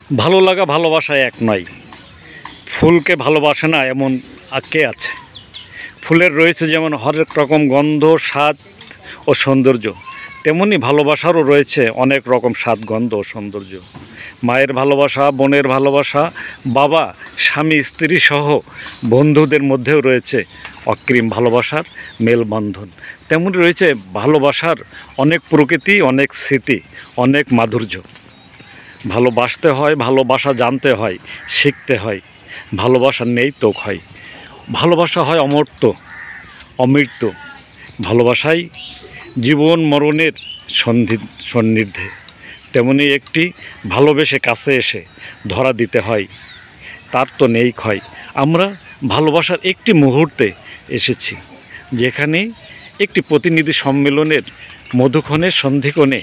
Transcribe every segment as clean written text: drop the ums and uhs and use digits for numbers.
ভালো লাগা ভালোবাসায় এক নয়। ফুলকে ভালোবাসে না এমন কে আছে? ফুলের রয়েছে যেমন হরেক রকম গন্ধ, স্বাদ ও সৌন্দর্য, তেমনি ভালোবাসারও রয়েছে অনেক রকম স্বাদ, গন্ধ ও সৌন্দর্য। মায়ের ভালোবাসা, বোনের ভালোবাসা, বাবা, স্বামী, স্ত্রী সহ বন্ধুদের মধ্যেও রয়েছে অকৃত্রিম ভালোবাসার মেলবন্ধন। তেমনি রয়েছে ভালোবাসার অনেক প্রকৃতি, অনেক স্মৃতি, অনেক মাধুর্য। ভালোবাসতে হয়, ভালোবাসা জানতে হয়, শিখতে হয়। ভালোবাসা নেই তো হয়, ভালোবাসা হয় অমর্ত্য, অমৃত। ভালোবাসাই জীবন মরণের সন্নিধে। তেমনি একটি ভালোবেসে কাছে এসে ধরা দিতে হয়, তার তো নেই ক্ষয়। আমরা ভালোবাসার একটি মুহূর্তে এসেছি, যেখানে একটি প্রতিনিধি সম্মেলনের মধুক্ষণের সন্ধিক্ষণে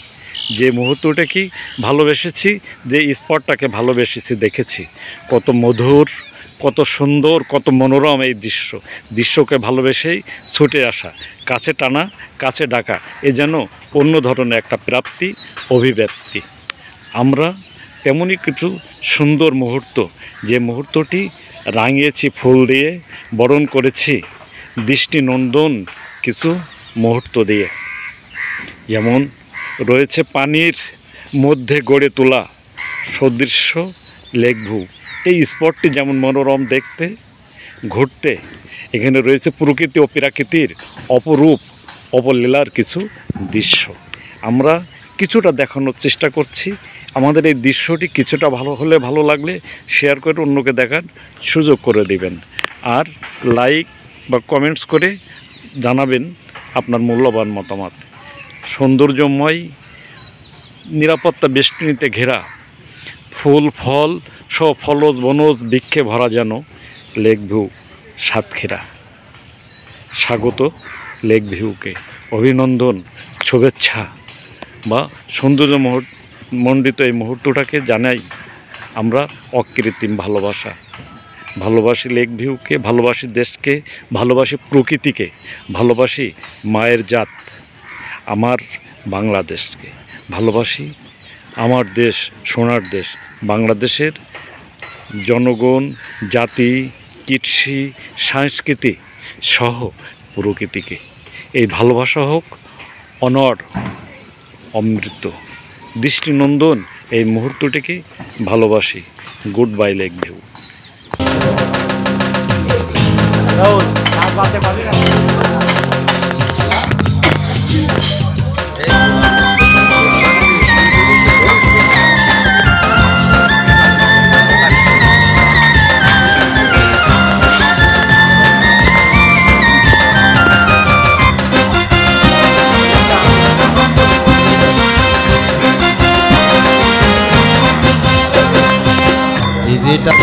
যে মুহূর্তটা কি ভালোবেসেছি, যে স্পটটাকে ভালোবেসেছি, দেখেছি কত মধুর, কত সুন্দর, কত মনোরম এই দৃশ্যকে ভালোবেসেই ছুটে আসা, কাছে টানা, কাছে ডাকা, এ যেন অন্য ধরনের একটা প্রাপ্তি, অভিব্যক্তি। আমরা তেমনই কিছু সুন্দর মুহূর্ত, যে মুহূর্তটি রাঙিয়েছি ফুল দিয়ে, বরণ করেছি দৃষ্টিনন্দন কিছু মুহূর্ত দিয়ে। যেমন রয়েছে পানির মধ্যে গড়ে তোলা সদৃশ্য লেক ভিউ। এই স্পটটি যেমন মনোরম দেখতে, ঘুরতে। এখানে রয়েছে প্রকৃতি ও প্রাকৃতির অপরূপ, অপলীলার কিছু দৃশ্য। আমরা কিছুটা দেখানোর চেষ্টা করছি। আমাদের এই দৃশ্যটি কিছুটা ভালো হলে, ভালো লাগলে শেয়ার করে অন্যকে দেখার সুযোগ করে দিবেন। আর লাইক বা কমেন্টস করে জানাবেন আপনার মূল্যবান মতামত। সৌন্দর্যময়, নিরাপত্তা বেষ্টনীতে ঘেরা, ফুল ফল সব ফলজ বনজ বৃক্ষে ভরা যেন লেক ভিউ সাতক্ষীরা। স্বাগত লেক ভিউকে, অভিনন্দন, শুভেচ্ছা বা সৌন্দর্য মণ্ডিত এই মুহূর্তটাকে জানাই আমরা অকৃত্রিম ভালোবাসা। ভালোবাসি লেক ভিউকে, ভালোবাসি দেশকে, ভালোবাসি প্রকৃতিকে, ভালোবাসি মায়ের জাত আমার বাংলাদেশকে, ভালোবাসি আমার দেশ, সোনার দেশ বাংলাদেশের জনগণ, জাতি, কৃষি, সংস্কৃতি সহ প্রকৃতিকে। এই ভালোবাসা হোক অনড়, অমৃত, দৃষ্টিনন্দন এই মুহূর্তটিকে ভালোবাসি। Good bye lake view. Digital